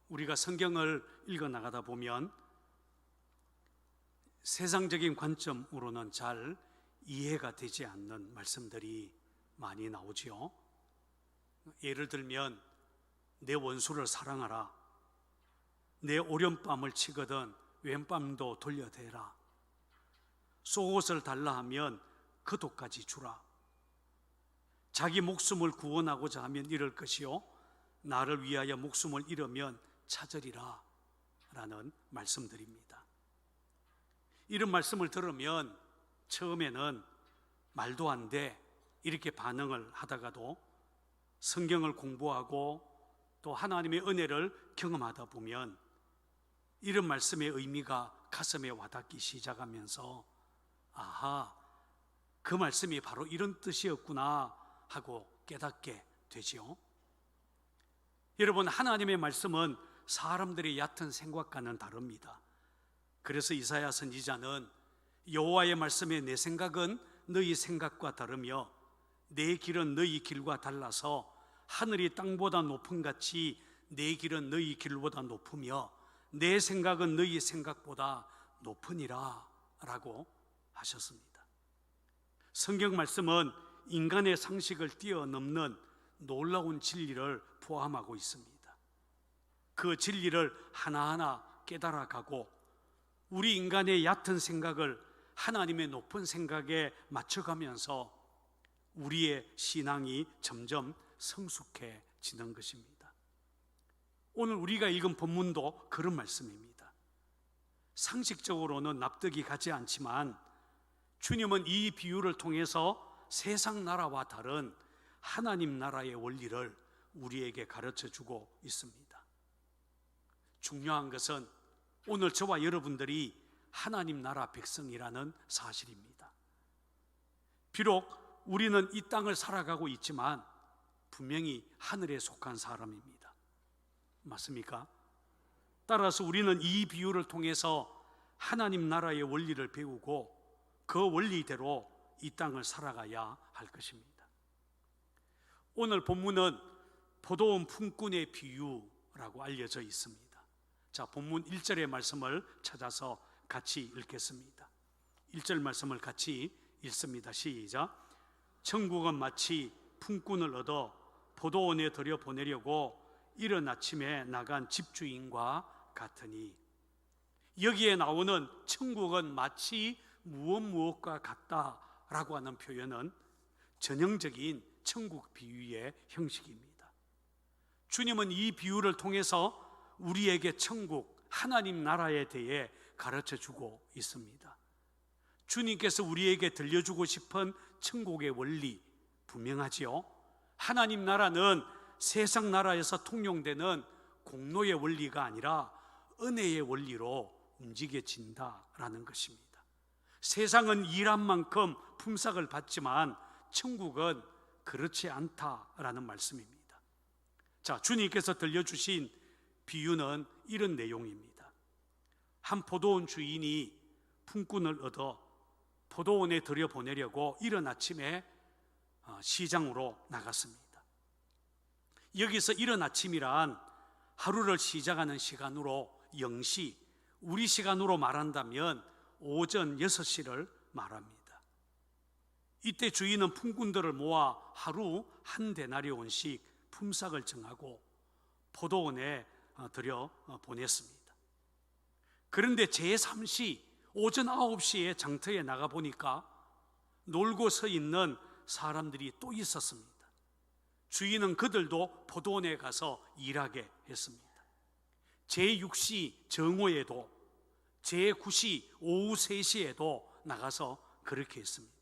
우리가 성경을 읽어 나가다 보면 세상적인 관점으로는 잘 이해가 되지 않는 말씀들이 많이 나오지요. 예를 들면 내 원수를 사랑하라, 내 오른뺨을 치거든 왼뺨도 돌려대라, 속옷을 달라 하면 겉옷까지 주라, 자기 목숨을 구원하고자 하면 잃을 것이요 나를 위하여 목숨을 잃으면 찾으리라 라는 말씀들입니다. 이런 말씀을 들으면 처음에는 말도 안 돼 이렇게 반응을 하다가도 성경을 공부하고 또 하나님의 은혜를 경험하다 보면 이런 말씀의 의미가 가슴에 와닿기 시작하면서 아하, 그 말씀이 바로 이런 뜻이었구나 하고 깨닫게 되지요. 여러분, 하나님의 말씀은 사람들의 얕은 생각과는 다릅니다. 그래서 이사야 선지자는 여호와의 말씀에 내 생각은 너희 생각과 다르며 내 길은 너희 길과 달라서 하늘이 땅보다 높음 같이 내 길은 너희 길보다 높으며 내 생각은 너희 생각보다 높으니라 라고 하셨습니다. 성경 말씀은 인간의 상식을 뛰어넘는 놀라운 진리를 포함하고 있습니다. 그 진리를 하나하나 깨달아가고 우리 인간의 얕은 생각을 하나님의 높은 생각에 맞춰가면서 우리의 신앙이 점점 성숙해지는 것입니다. 오늘 우리가 읽은 본문도 그런 말씀입니다. 상식적으로는 납득이 가지 않지만 주님은 이 비유를 통해서 세상 나라와 다른 하나님 나라의 원리를 우리에게 가르쳐주고 있습니다. 중요한 것은 오늘 저와 여러분들이 하나님 나라 백성이라는 사실입니다. 비록 우리는 이 땅을 살아가고 있지만 분명히 하늘에 속한 사람입니다. 맞습니까? 따라서 우리는 이 비유를 통해서 하나님 나라의 원리를 배우고 그 원리대로 이 땅을 살아가야 할 것입니다. 오늘 본문은 포도원 품꾼의 비유라고 알려져 있습니다. 자, 본문 1절의 말씀을 찾아서 같이 읽겠습니다. 1절 말씀을 같이 읽습니다. 시작. 천국은 마치 품꾼을 얻어 포도원에 들여보내려고 이른 아침에 나간 집주인과 같으니, 여기에 나오는 천국은 마치 무엇과 같다라고 하는 표현은 전형적인 천국 비유의 형식입니다. 주님은 이 비유를 통해서 우리에게 천국, 하나님 나라에 대해 가르쳐주고 있습니다. 주님께서 우리에게 들려주고 싶은 천국의 원리 분명하지요. 하나님 나라는 세상 나라에서 통용되는 공로의 원리가 아니라 은혜의 원리로 움직여진다라는 것입니다. 세상은 일한 만큼 품삯을 받지만 천국은 그렇지 않다라는 말씀입니다. 자, 주님께서 들려주신 비유는 이런 내용입니다. 한 포도원 주인이 품꾼을 얻어 포도원에 들여보내려고 이른 아침에 시장으로 나갔습니다. 여기서 이른 아침이란 하루를 시작하는 시간으로 0시, 우리 시간으로 말한다면 오전 6시를 말합니다. 이때 주인은 품꾼들을 모아 하루 한 데나리온씩 품삯을 정하고 포도원에 들여 보냈습니다. 그런데 제3시 오전 9시에 장터에 나가보니까 놀고 서 있는 사람들이 또 있었습니다. 주인은 그들도 포도원에 가서 일하게 했습니다. 제6시 정오에도, 제9시 오후 3시에도 나가서 그렇게 했습니다.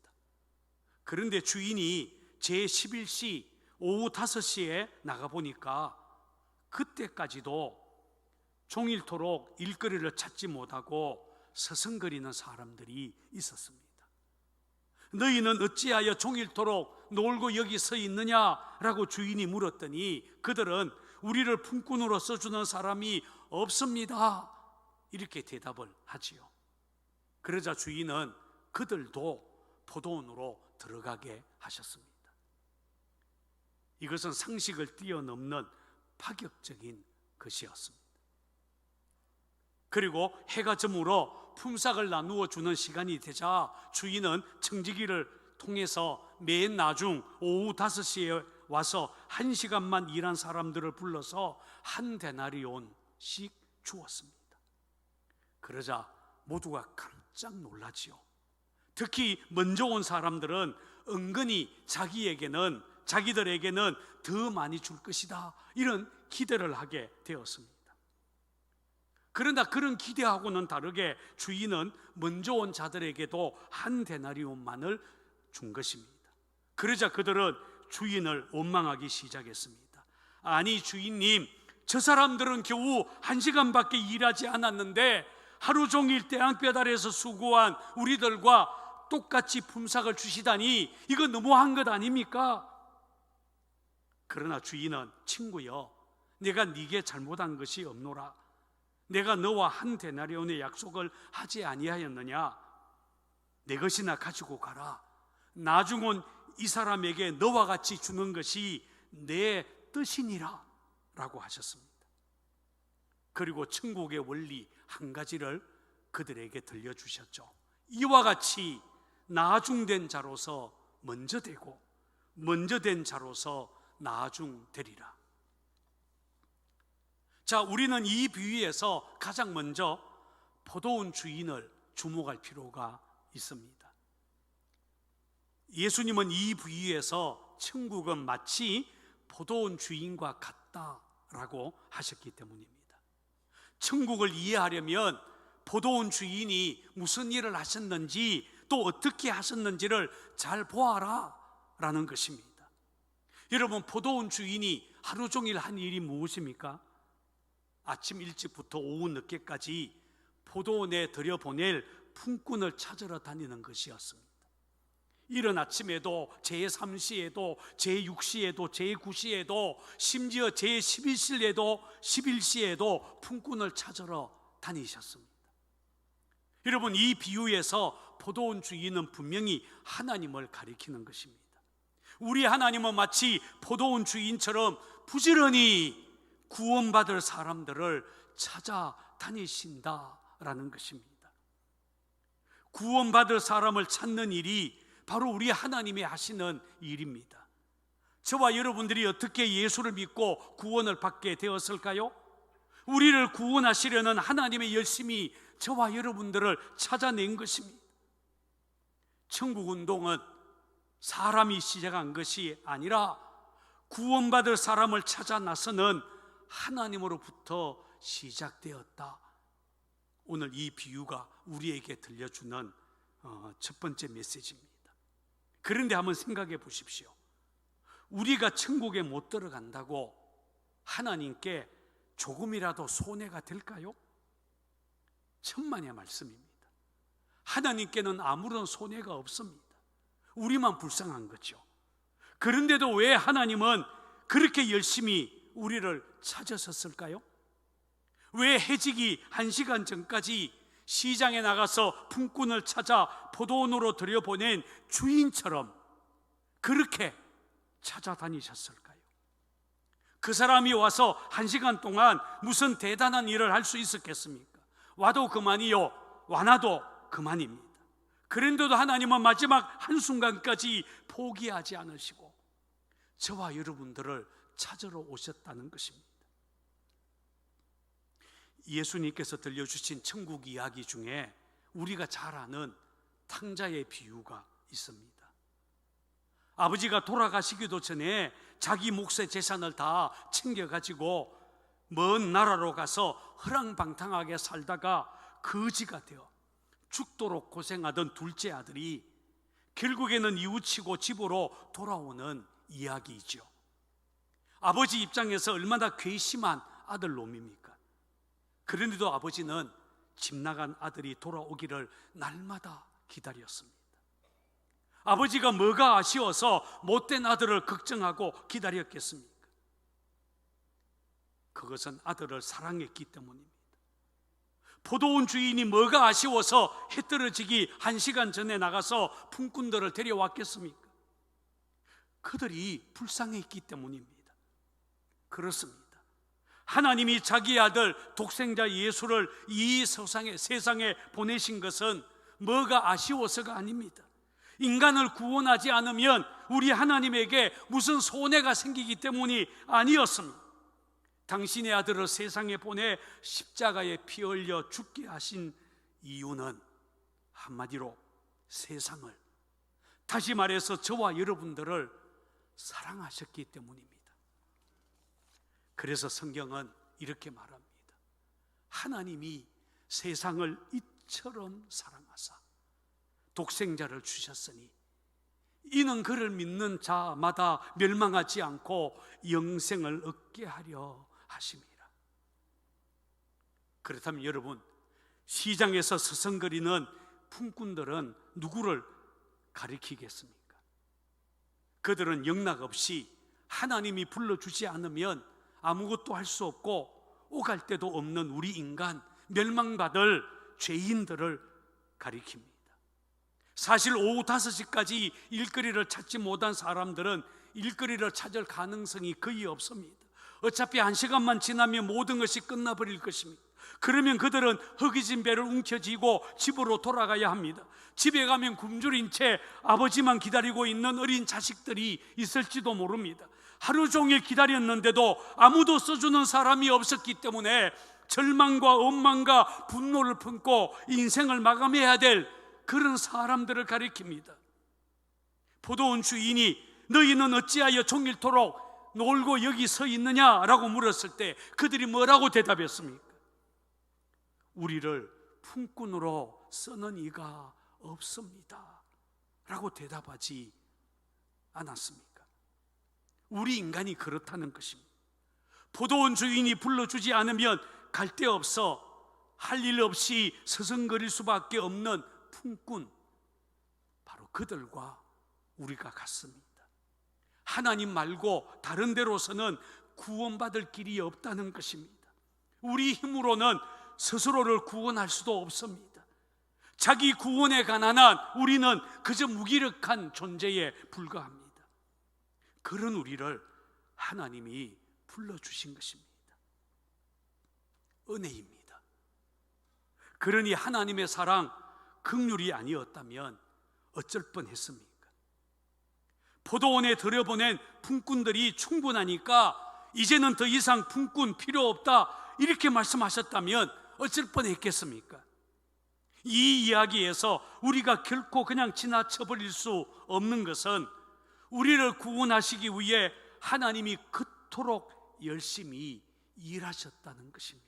그런데 주인이 제11시 오후 5시에 나가보니까 그때까지도 종일토록 일거리를 찾지 못하고 서성거리는 사람들이 있었습니다. 너희는 어찌하여 종일토록 놀고 여기 서 있느냐라고 주인이 물었더니 그들은 우리를 품꾼으로 써주는 사람이 없습니다, 이렇게 대답을 하지요. 그러자 주인은 그들도 포도원으로 들어가게 하셨습니다. 이것은 상식을 뛰어넘는 파격적인 것이었습니다. 그리고 해가 저물어 품삯을 나누어 주는 시간이 되자 주인은 청지기를 통해서 맨 나중 오후 5시에 와서 1시간만 일한 사람들을 불러서 한 데나리온씩 주었습니다. 그러자 모두가 깜짝 놀라지요. 특히 먼저 온 사람들은 은근히 자기들에게는 더 많이 줄 것이다, 이런 기대를 하게 되었습니다. 그러나 그런 기대하고는 다르게 주인은 먼저 온 자들에게도 한 데나리온만을 준 것입니다. 그러자 그들은 주인을 원망하기 시작했습니다. 아니 주인님, 저 사람들은 겨우 1시간밖에 일하지 않았는데 하루 종일 태양볕 아래에서 수고한 우리들과 똑같이 품삯을 주시다니 이거 너무한 것 아닙니까? 그러나 주인은 친구여, 내가 네게 잘못한 것이 없노라. 내가 너와 한 데나리온의 약속을 하지 아니하였느냐? 내 것이나 가지고 가라. 나중 온 이 사람에게 너와 같이 주는 것이 내 뜻이니라 라고 하셨습니다. 그리고 천국의 원리 한 가지를 그들에게 들려주셨죠. 이와 같이 나중된 자로서 먼저 되고 먼저 된 자로서 나중되리라. 자, 우리는 이 비유에서 가장 먼저 포도원 주인을 주목할 필요가 있습니다. 예수님은 이 비유에서 천국은 마치 포도원 주인과 같다라고 하셨기 때문입니다. 천국을 이해하려면 포도원 주인이 무슨 일을 하셨는지 또 어떻게 하셨는지를 잘 보아라 라는 것입니다. 여러분, 포도원 주인이 하루 종일 한 일이 무엇입니까? 아침 일찍부터 오후 늦게까지 포도원에 들여보낼 품꾼을 찾으러 다니는 것이었습니다. 이른 아침에도 제3시에도 제6시에도 제9시에도 심지어 제11시에도 품꾼을 찾으러 다니셨습니다. 여러분, 이 비유에서 포도원 주인은 분명히 하나님을 가리키는 것입니다. 우리 하나님은 마치 포도원 주인처럼 부지런히 구원받을 사람들을 찾아다니신다라는 것입니다. 구원받을 사람을 찾는 일이 바로 우리 하나님이 하시는 일입니다. 저와 여러분들이 어떻게 예수를 믿고 구원을 받게 되었을까요? 우리를 구원하시려는 하나님의 열심이 저와 여러분들을 찾아낸 것입니다. 천국운동은 사람이 시작한 것이 아니라 구원받을 사람을 찾아 나서는 하나님으로부터 시작되었다. 오늘 이 비유가 우리에게 들려주는 첫 번째 메시지입니다. 그런데 한번 생각해 보십시오. 우리가 천국에 못 들어간다고 하나님께 조금이라도 손해가 될까요? 천만의 말씀입니다. 하나님께는 아무런 손해가 없습니다. 우리만 불쌍한 거죠. 그런데도 왜 하나님은 그렇게 열심히 우리를 찾으셨을까요? 왜 해지기 1시간 전까지 시장에 나가서 품꾼을 찾아 포도원으로 들여보낸 주인처럼 그렇게 찾아다니셨을까요? 그 사람이 와서 1시간 동안 무슨 대단한 일을 할 수 있었겠습니까? 와도 그만이요, 와나도 그만입니다. 그런데도 하나님은 마지막 한순간까지 포기하지 않으시고 저와 여러분들을 찾으러 오셨다는 것입니다. 예수님께서 들려주신 천국 이야기 중에 우리가 잘 아는 탕자의 비유가 있습니다. 아버지가 돌아가시기도 전에 자기 몫의 재산을 다 챙겨가지고 먼 나라로 가서 허랑방탕하게 살다가 거지가 되어 죽도록 고생하던 둘째 아들이 결국에는 이웃치고 집으로 돌아오는 이야기이죠. 아버지 입장에서 얼마나 괘씸한 아들놈입니까? 그런데도 아버지는 집 나간 아들이 돌아오기를 날마다 기다렸습니다. 아버지가 뭐가 아쉬워서 못된 아들을 걱정하고 기다렸겠습니까? 그것은 아들을 사랑했기 때문입니다. 포도원 주인이 뭐가 아쉬워서 해 떨어지기 1시간 전에 나가서 품꾼들을 데려왔겠습니까? 그들이 불쌍했기 때문입니다. 그렇습니다. 하나님이 자기 아들 독생자 예수를 이 세상에 보내신 것은 뭐가 아쉬워서가 아닙니다. 인간을 구원하지 않으면 우리 하나님에게 무슨 손해가 생기기 때문이 아니었습니다. 당신의 아들을 세상에 보내 십자가에 피 흘려 죽게 하신 이유는 한마디로 세상을, 다시 말해서 저와 여러분들을 사랑하셨기 때문입니다. 그래서 성경은 이렇게 말합니다. 하나님이 세상을 이처럼 사랑하사 독생자를 주셨으니 이는 그를 믿는 자마다 멸망하지 않고 영생을 얻게 하려 하심이라. 그렇다면 여러분, 시장에서 서성거리는 품꾼들은 누구를 가리키겠습니까? 그들은 영락없이 하나님이 불러주지 않으면 아무것도 할 수 없고 오갈 데도 없는 우리 인간, 멸망받을 죄인들을 가리킵니다. 사실 오후 5시까지 일거리를 찾지 못한 사람들은 일거리를 찾을 가능성이 거의 없습니다. 어차피 1시간만 지나면 모든 것이 끝나버릴 것입니다. 그러면 그들은 허기진 배를 움켜쥐고 집으로 돌아가야 합니다. 집에 가면 굶주린 채 아버지만 기다리고 있는 어린 자식들이 있을지도 모릅니다. 하루 종일 기다렸는데도 아무도 써주는 사람이 없었기 때문에 절망과 원망과 분노를 품고 인생을 마감해야 될 그런 사람들을 가리킵니다. 포도원 주인이 너희는 어찌하여 종일토록 놀고 여기 서 있느냐라고 물었을 때 그들이 뭐라고 대답했습니까? 우리를 품꾼으로 쓰는 이가 없습니다 라고 대답하지 않았습니까? 우리 인간이 그렇다는 것입니다. 포도원 주인이 불러주지 않으면 갈 데 없어 할 일 없이 서성거릴 수밖에 없는 품꾼, 바로 그들과 우리가 같습니다. 하나님 말고 다른 데로서는 구원받을 길이 없다는 것입니다. 우리 힘으로는 스스로를 구원할 수도 없습니다. 자기 구원에 가난한 우리는 그저 무기력한 존재에 불과합니다. 그런 우리를 하나님이 불러주신 것입니다. 은혜입니다. 그러니 하나님의 사랑, 긍휼이 아니었다면 어쩔 뻔했습니까? 포도원에 들여보낸 품꾼들이 충분하니까 이제는 더 이상 품꾼 필요 없다 이렇게 말씀하셨다면 어쩔 뻔했겠습니까? 이 이야기에서 우리가 결코 그냥 지나쳐버릴 수 없는 것은 우리를 구원하시기 위해 하나님이 그토록 열심히 일하셨다는 것입니다.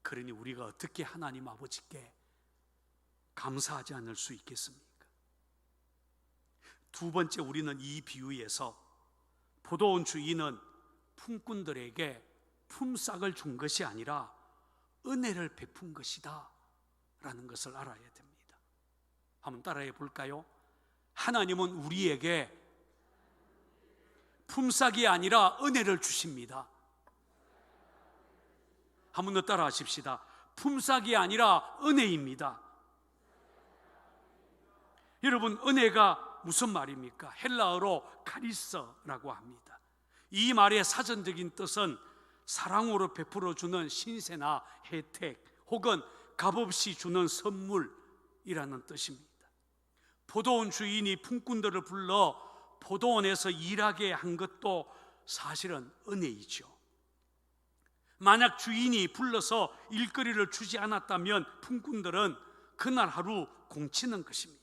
그러니 우리가 어떻게 하나님 아버지께 감사하지 않을 수 있겠습니까? 두 번째, 우리는 이 비유에서 포도원 주인은 품꾼들에게 품삯을 준 것이 아니라 은혜를 베푼 것이다 라는 것을 알아야 됩니다. 한번 따라해 볼까요? 하나님은 우리에게 품삯이 아니라 은혜를 주십니다. 한번 더 따라 하십시다. 품삯이 아니라 은혜입니다. 여러분, 은혜가 무슨 말입니까? 헬라어로 카리스라고 합니다. 이 말의 사전적인 뜻은 사랑으로 베풀어주는 신세나 혜택 혹은 값없이 주는 선물이라는 뜻입니다. 포도원 주인이 품꾼들을 불러 포도원에서 일하게 한 것도 사실은 은혜이죠. 만약 주인이 불러서 일거리를 주지 않았다면 품꾼들은 그날 하루 공치는 것입니다.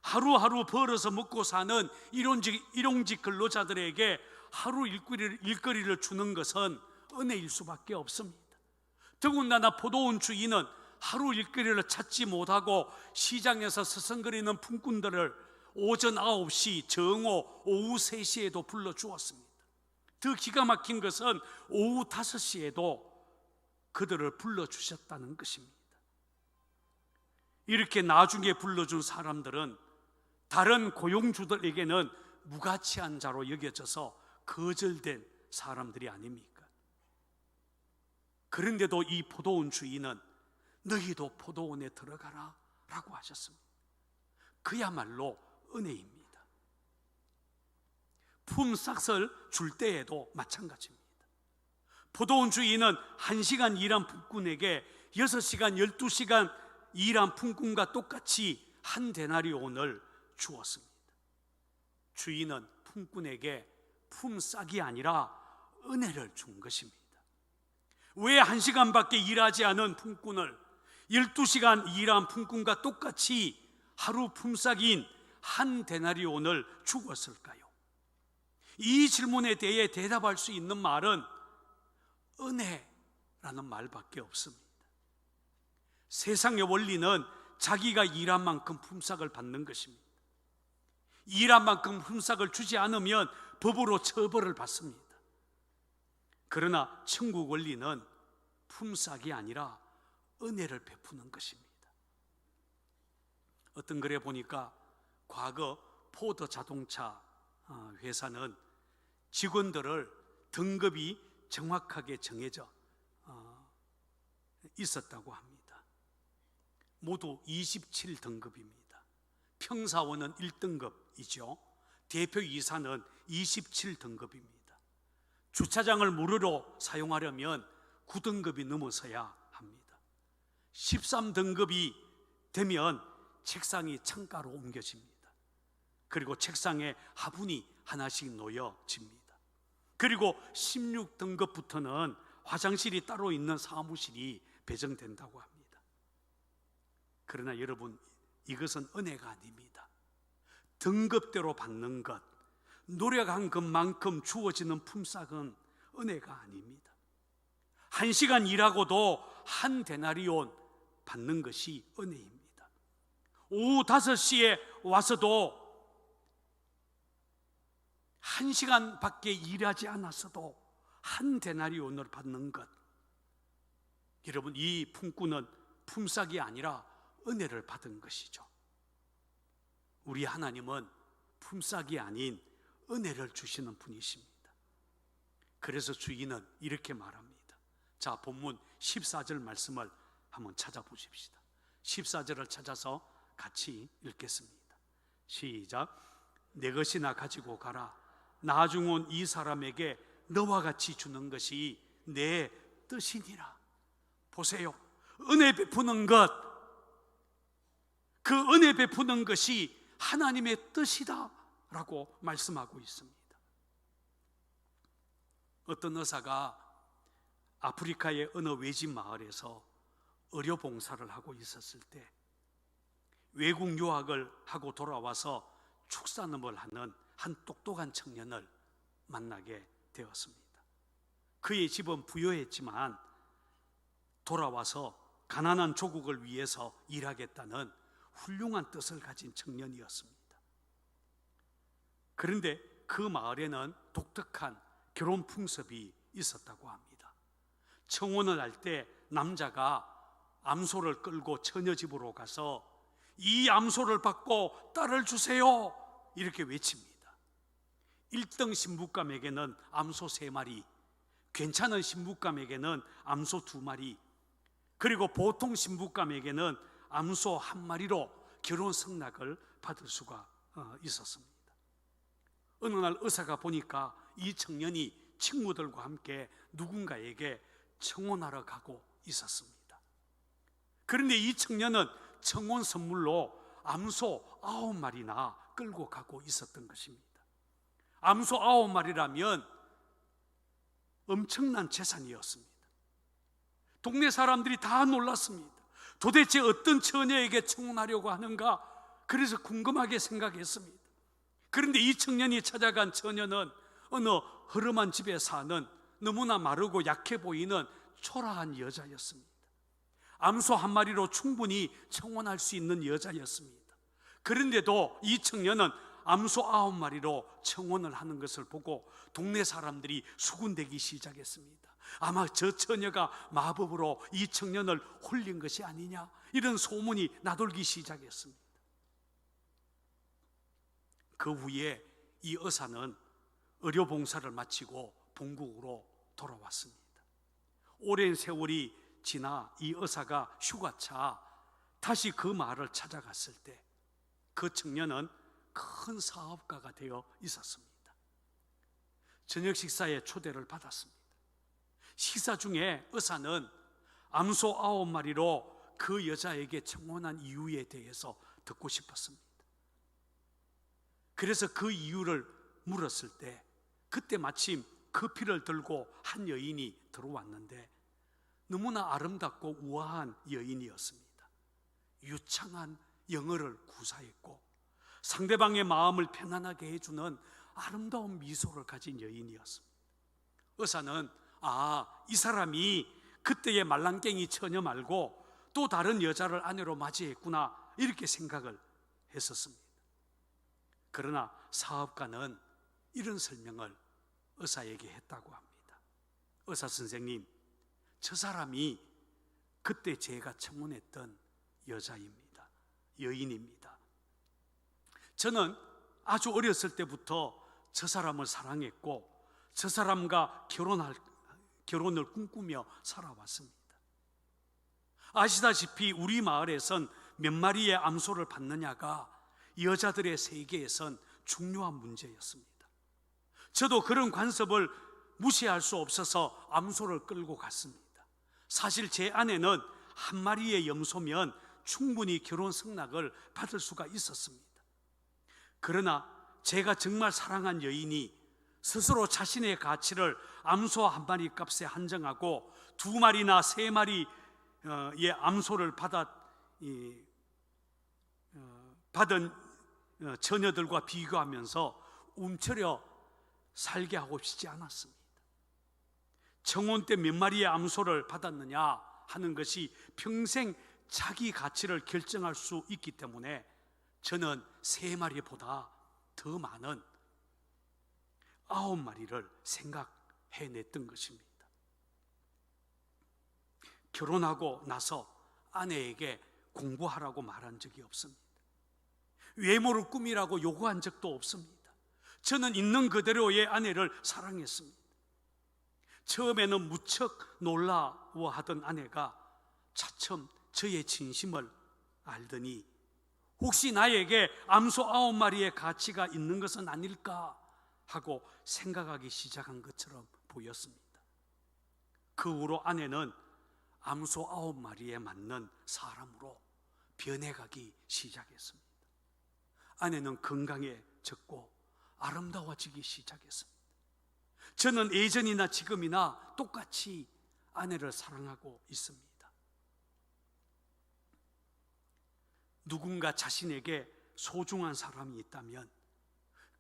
하루하루 벌어서 먹고 사는 일용직 근로자들에게 하루 일거리를 주는 것은 은혜일 수밖에 없습니다. 더군다나 포도원 주인은 하루 일거리를 찾지 못하고 시장에서 서성거리는 품꾼들을 오전 9시, 정오, 오후 3시에도 불러주었습니다. 더 기가 막힌 것은 오후 5시에도 그들을 불러주셨다는 것입니다. 이렇게 나중에 불러준 사람들은 다른 고용주들에게는 무가치한 자로 여겨져서 거절된 사람들이 아닙니까? 그런데도 이 포도원 주인은 너희도 포도원에 들어가라 라고 하셨습니다. 그야말로 은혜입니다. 품삯을 줄 때에도 마찬가지입니다. 포도원 주인은 1시간 일한 품꾼에게 6시간, 12시간 일한 품꾼과 똑같이 한 데나리온을 주었습니다. 주인은 품꾼에게 품삯이 아니라 은혜를 준 것입니다. 왜 1시간밖에 일하지 않은 품꾼을 12시간 일한 품꾼과 똑같이 하루 품삯인 한 데나리온을 주었을까요? 이 질문에 대해 대답할 수 있는 말은 은혜라는 말밖에 없습니다. 세상의 원리는 자기가 일한 만큼 품삯을 받는 것입니다. 일한 만큼 품삯을 주지 않으면 법으로 처벌을 받습니다. 그러나 천국 원리는 품삯이 아니라 은혜를 베푸는 것입니다. 어떤 글에 보니까 과거 포드 자동차 회사는 직원들을 등급이 정확하게 정해져 있었다고 합니다. 모두 27등급입니다. 평사원은 1등급이죠. 대표이사는 27등급입니다. 주차장을 무료로 사용하려면 9등급이 넘어서야 합니다. 13등급이 되면 책상이 창가로 옮겨집니다. 그리고 책상에 화분이 하나씩 놓여집니다. 그리고 16등급부터는 화장실이 따로 있는 사무실이 배정된다고 합니다. 그러나 여러분, 이것은 은혜가 아닙니다. 등급대로 받는 것, 노력한 것만큼 주어지는 품삯은 은혜가 아닙니다. 1시간 일하고도 한 데나리온 받는 것이 은혜입니다. 오후 5시에 와서도 1시간밖에 일하지 않았어도 한 데나리온을 받는 것, 여러분, 이 품꾼은 품삯이 아니라 은혜를 받은 것이죠. 우리 하나님은 품삯이 아닌 은혜를 주시는 분이십니다. 그래서 주인은 이렇게 말합니다. 자, 본문 14절 말씀을 한번 찾아보십시다. 14절을 찾아서 같이 읽겠습니다. 시작. 내 것이나 가지고 가라. 나중 온 이 사람에게 너와 같이 주는 것이 내 뜻이니라. 보세요, 은혜 베푸는 것, 그 은혜 베푸는 것이 하나님의 뜻이다 라고 말씀하고 있습니다. 어떤 의사가 아프리카의 어느 외진 마을에서 의료 봉사를 하고 있었을 때 외국 유학을 하고 돌아와서 축산업을 하는 한 똑똑한 청년을 만나게 되었습니다. 그의 집은 부유했지만 돌아와서 가난한 조국을 위해서 일하겠다는 훌륭한 뜻을 가진 청년이었습니다. 그런데 그 마을에는 독특한 결혼 풍습이 있었다고 합니다. 청혼을 할 때 남자가 암소를 끌고 처녀 집으로 가서 이 암소를 받고 딸을 주세요 이렇게 외칩니다. 1등 신부감에게는 암소 3마리, 괜찮은 신부감에게는 암소 2마리, 그리고 보통 신부감에게는 암소 1마리로 결혼 승낙을 받을 수가 있었습니다. 어느 날 의사가 보니까 이 청년이 친구들과 함께 누군가에게 청혼하러 가고 있었습니다. 그런데 이 청년은 청혼 선물로 암소 9마리나 끌고 가고 있었던 것입니다. 암소 9마리라면 엄청난 재산이었습니다. 동네 사람들이 다 놀랐습니다. 도대체 어떤 처녀에게 청혼하려고 하는가? 그래서 궁금하게 생각했습니다. 그런데 이 청년이 찾아간 처녀는 어느 허름한 집에 사는 너무나 마르고 약해 보이는 초라한 여자였습니다. 암소 1마리로 충분히 청혼할 수 있는 여자였습니다. 그런데도 이 청년은 암소 9마리로 청혼을 하는 것을 보고 동네 사람들이 수군대기 시작했습니다. 아마 저 처녀가 마법으로 이 청년을 홀린 것이 아니냐, 이런 소문이 나돌기 시작했습니다. 그 후에 이 의사는 의료봉사를 마치고 본국으로 돌아왔습니다. 오랜 세월이 지나 이 의사가 휴가차 다시 그 마을을 찾아갔을 때 그 청년은 큰 사업가가 되어 있었습니다. 저녁 식사에 초대를 받았습니다. 식사 중에 의사는 암소 9마리로 그 여자에게 청혼한 이유에 대해서 듣고 싶었습니다. 그래서 그 이유를 물었을 때 그때 마침 커피를 들고 한 여인이 들어왔는데 너무나 아름답고 우아한 여인이었습니다. 유창한 영어를 구사했고 상대방의 마음을 편안하게 해주는 아름다운 미소를 가진 여인이었습니다. 의사는 이 사람이 그때의 말랑깽이 처녀 말고 또 다른 여자를 아내로 맞이했구나 이렇게 생각을 했었습니다. 그러나 사업가는 이런 설명을 의사에게 했다고 합니다. 의사 선생님, 저 사람이 그때 제가 청혼했던 여자입니다. 여인입니다. 저는 아주 어렸을 때부터 저 사람을 사랑했고 저 사람과 결혼을 꿈꾸며 살아왔습니다. 아시다시피 우리 마을에선 몇 마리의 암소를 받느냐가 여자들의 세계에선 중요한 문제였습니다. 저도 그런 관습을 무시할 수 없어서 암소를 끌고 갔습니다. 사실 제 아내는 한 마리의 염소면 충분히 결혼 승낙을 받을 수가 있었습니다. 그러나 제가 정말 사랑한 여인이 스스로 자신의 가치를 암소 한 마리 값에 한정하고 2마리나 3마리의 암소를 받은 처녀들과 비교하면서 움츠려 살게 하고 싶지 않았습니다. 청혼 때 몇 마리의 암소를 받았느냐 하는 것이 평생 자기 가치를 결정할 수 있기 때문에 저는 3마리보다 더 많은 9마리를 생각해냈던 것입니다. 결혼하고 나서 아내에게 공부하라고 말한 적이 없습니다. 외모를 꾸미라고 요구한 적도 없습니다. 저는 있는 그대로의 아내를 사랑했습니다. 처음에는 무척 놀라워하던 아내가 차츰 저의 진심을 알더니 혹시 나에게 암소 9마리의 가치가 있는 것은 아닐까 하고 생각하기 시작한 것처럼 보였습니다. 그 후로 아내는 암소 9마리에 맞는 사람으로 변해가기 시작했습니다. 아내는 건강해졌고 아름다워지기 시작했습니다. 저는 예전이나 지금이나 똑같이 아내를 사랑하고 있습니다. 누군가 자신에게 소중한 사람이 있다면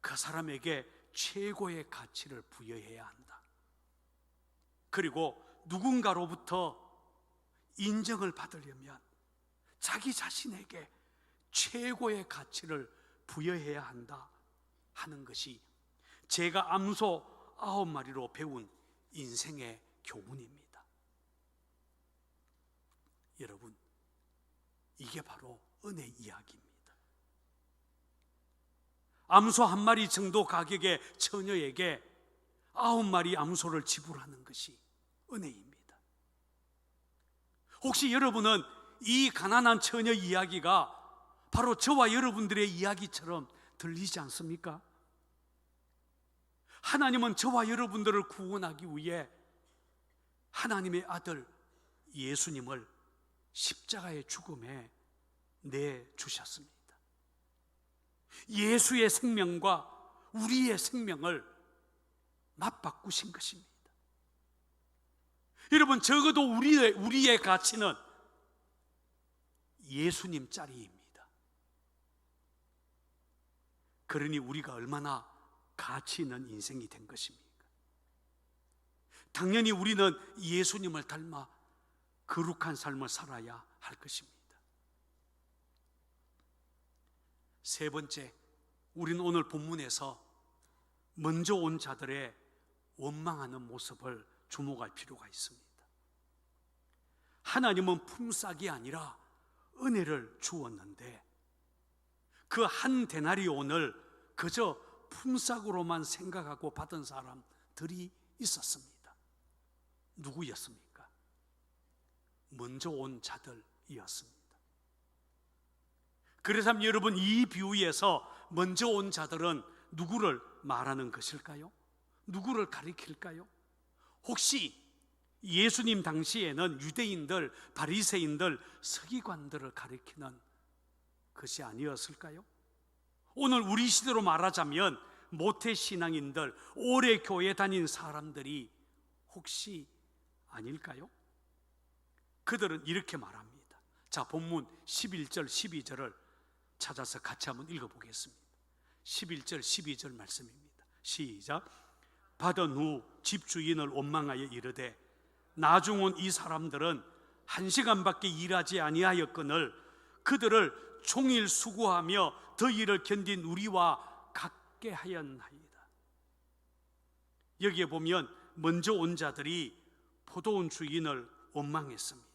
그 사람에게 최고의 가치를 부여해야 한다. 그리고 누군가로부터 인정을 받으려면 자기 자신에게 최고의 가치를 부여해야 한다 하는 것이 제가 암소 9마리로 배운 인생의 교훈입니다. 여러분, 이게 바로 은혜 이야기입니다. 암소 1마리 정도 가격의 처녀에게 9마리 암소를 지불하는 것이 은혜입니다. 혹시 여러분은 이 가난한 처녀 이야기가 바로 저와 여러분들의 이야기처럼 들리지 않습니까? 하나님은 저와 여러분들을 구원하기 위해 하나님의 아들 예수님을 십자가의 죽음에 내주셨습니다. 예수의 생명과 우리의 생명을 맞바꾸신 것입니다. 여러분, 적어도 우리의 가치는 예수님짜리입니다. 그러니 우리가 얼마나 가치 있는 인생이 된 것입니까? 당연히 우리는 예수님을 닮아 거룩한 삶을 살아야 할 것입니다. 세 번째, 우리는 오늘 본문에서 먼저 온 자들의 원망하는 모습을 주목할 필요가 있습니다. 하나님은 품삯이 아니라 은혜를 주었는데 그 한 데나리온을 그저 품삯으로만 생각하고 받은 사람들이 있었습니다. 누구였습니까? 먼저 온 자들이었습니다. 그래서 여러분, 이 비유에서 먼저 온 자들은 누구를 말하는 것일까요? 누구를 가리킬까요? 혹시 예수님 당시에는 유대인들, 바리새인들, 서기관들을 가리키는 것이 아니었을까요? 오늘 우리 시대로 말하자면 모태신앙인들, 오래 교회 다닌 사람들이 혹시 아닐까요? 그들은 이렇게 말합니다. 자, 본문 11절, 12절을 찾아서 같이 한번 읽어보겠습니다. 11절, 12절 말씀입니다. 시작. 받은 후 집주인을 원망하여 이르되 나중 온 이 사람들은 1시간밖에 일하지 아니하였거늘 그들을 종일 수고하며 더위를 견딘 우리와 같게 하였나이다. 여기에 보면 먼저 온 자들이 포도원 주인을 원망했습니다.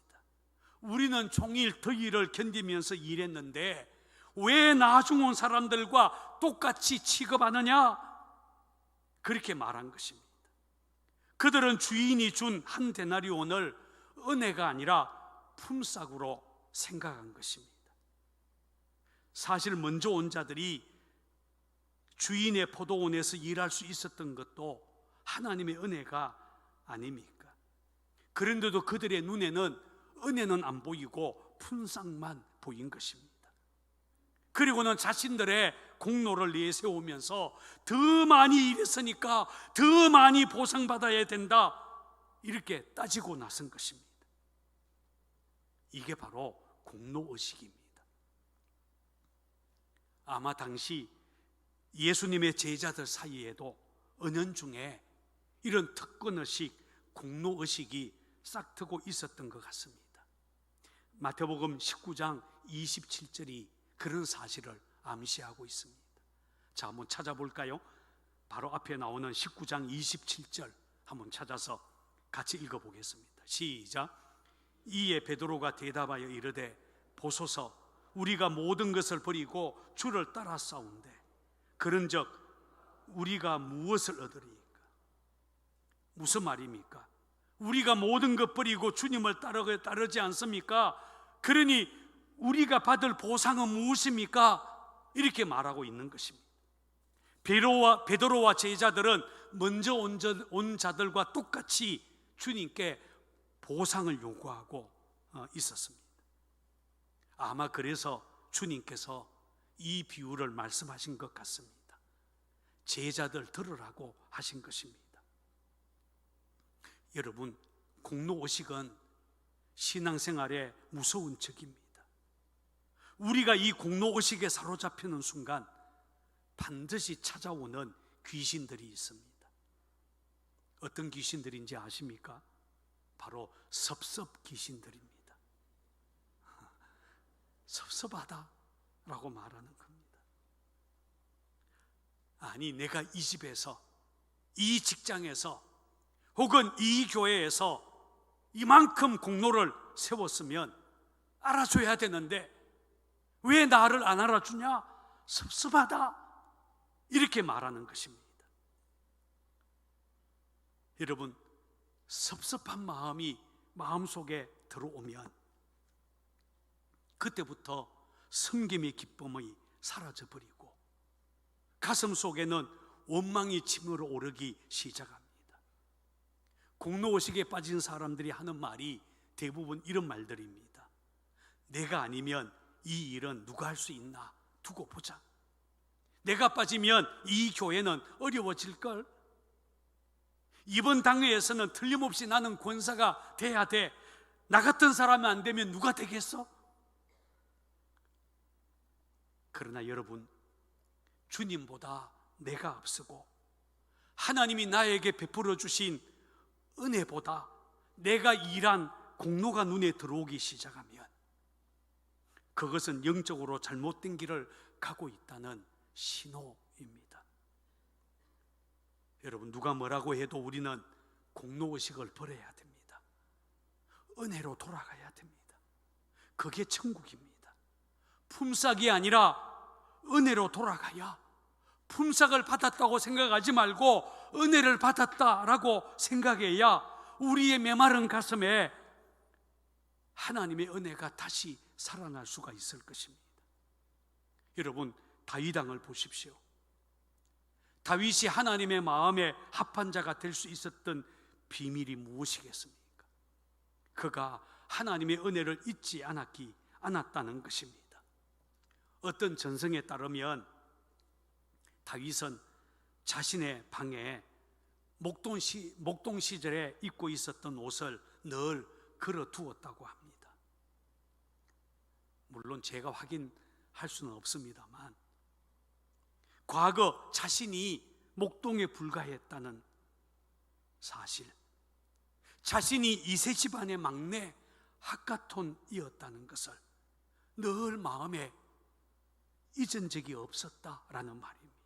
우리는 종일 더위를 견디면서 일했는데 왜 나중 온 사람들과 똑같이 취급하느냐? 그렇게 말한 것입니다. 그들은 주인이 준 한 데나리온을 은혜가 아니라 품삯으로 생각한 것입니다. 사실 먼저 온 자들이 주인의 포도원에서 일할 수 있었던 것도 하나님의 은혜가 아닙니까? 그런데도 그들의 눈에는 은혜는 안 보이고 품삯만 보인 것입니다. 그리고는 자신들의 공로를 내세우면서 더 많이 일했으니까 더 많이 보상받아야 된다, 이렇게 따지고 나선 것입니다. 이게 바로 공로의식입니다. 아마 당시 예수님의 제자들 사이에도 은연중에 이런 특권의식, 공로의식이 싹트고 있었던 것 같습니다. 마태복음 19장 27절이 그런 사실을 암시하고 있습니다. 자, 한번 찾아볼까요? 바로 앞에 나오는 19장 27절 한번 찾아서 같이 읽어보겠습니다. 시작. 이에 베드로가 대답하여 이르되 보소서, 우리가 모든 것을 버리고 주를 따라 싸운데 그런즉 우리가 무엇을 얻으리이까? 무슨 말입니까? 우리가 모든 것 버리고 주님을 따르지 않습니까? 그러니 우리가 받을 보상은 무엇입니까? 이렇게 말하고 있는 것입니다. 베드로와 제자들은 먼저 온 자들과 똑같이 주님께 보상을 요구하고 있었습니다. 아마 그래서 주님께서 이 비유를 말씀하신 것 같습니다. 제자들 들으라고 하신 것입니다. 여러분, 공로의식은 신앙생활의 무서운 적입니다. 우리가 이 공로의식에 사로잡히는 순간 반드시 찾아오는 귀신들이 있습니다. 어떤 귀신들인지 아십니까? 바로 섭섭 귀신들입니다. 섭섭하다 라고 말하는 겁니다. 아니, 내가 이 집에서, 이 직장에서, 혹은 이 교회에서 이만큼 공로를 세웠으면 알아줘야 되는데 왜 나를 안 알아주냐? 섭섭하다, 이렇게 말하는 것입니다. 여러분, 섭섭한 마음이 마음속에 들어오면 그때부터 섬김의 기쁨이 사라져버리고 가슴 속에는 원망이 치밀어 오르기 시작합니다. 공로의식에 빠진 사람들이 하는 말이 대부분 이런 말들입니다. 내가 아니면 이 일은 누가 할 수 있나? 두고 보자. 내가 빠지면 이 교회는 어려워질걸. 이번 당회에서는 틀림없이 나는 권사가 돼야 돼. 나 같은 사람이 안 되면 누가 되겠어? 그러나 여러분, 주님보다 내가 앞서고 하나님이 나에게 베풀어 주신 은혜보다 내가 일한 공로가 눈에 들어오기 시작하면 그것은 영적으로 잘못된 길을 가고 있다는 신호입니다. 여러분, 누가 뭐라고 해도 우리는 공로의식을 버려야 됩니다. 은혜로 돌아가야 됩니다. 그게 천국입니다. 품삯이 아니라 은혜로 돌아가야, 품삯을 받았다고 생각하지 말고 은혜를 받았다라고 생각해야 우리의 메마른 가슴에 하나님의 은혜가 다시 살아날 수가 있을 것입니다. 여러분, 다윗 왕을 보십시오. 다윗이 하나님의 마음에 합한 자가 될 수 있었던 비밀이 무엇이겠습니까? 그가 하나님의 은혜를 잊지 않았다는 것입니다. 어떤 전성에 따르면 다윗은 자신의 방에 목동 시절에 입고 있었던 옷을 늘 걸어두었다고 합니다. 물론 제가 확인할 수는 없습니다만 과거 자신이 목동에 불과했다는 사실, 자신이 이세 집안의 막내 학가톤이었다는 것을 늘 마음에 잊은 적이 없었다라는 말입니다.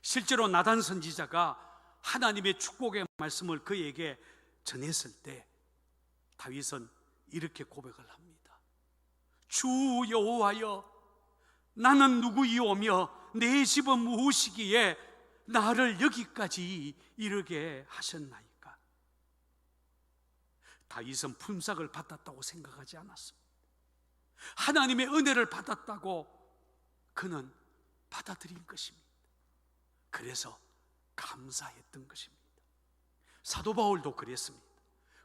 실제로 나단 선지자가 하나님의 축복의 말씀을 그에게 전했을 때 다윗은 이렇게 고백을 합니다. 주 여호와여, 나는 누구이오며 내 집은 무엇이기에 나를 여기까지 이르게 하셨나이까? 다윗은 품삯을 받았다고 생각하지 않았습니다. 하나님의 은혜를 받았다고 그는 받아들인 것입니다. 그래서 감사했던 것입니다. 사도 바울도 그랬습니다.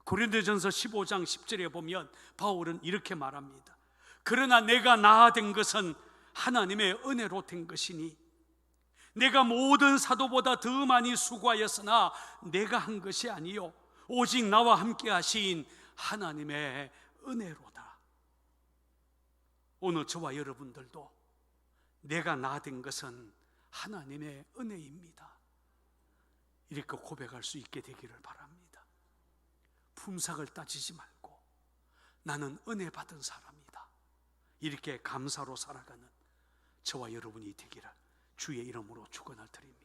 고린도전서 15장 10절에 보면 바울은 이렇게 말합니다. 그러나 내가 나아된 것은 하나님의 은혜로 된 것이니 내가 모든 사도보다 더 많이 수고하였으나 내가 한 것이 아니요 오직 나와 함께 하신 하나님의 은혜로다. 오늘 저와 여러분들도 내가 나아된 것은 하나님의 은혜입니다. 이렇게 고백할 수 있게 되기를 바랍니다. 품삯을 따지지 말고 나는 은혜 받은 사람이다, 이렇게 감사로 살아가는 저와 여러분이 되기를 주의 이름으로 축원을 드립니다.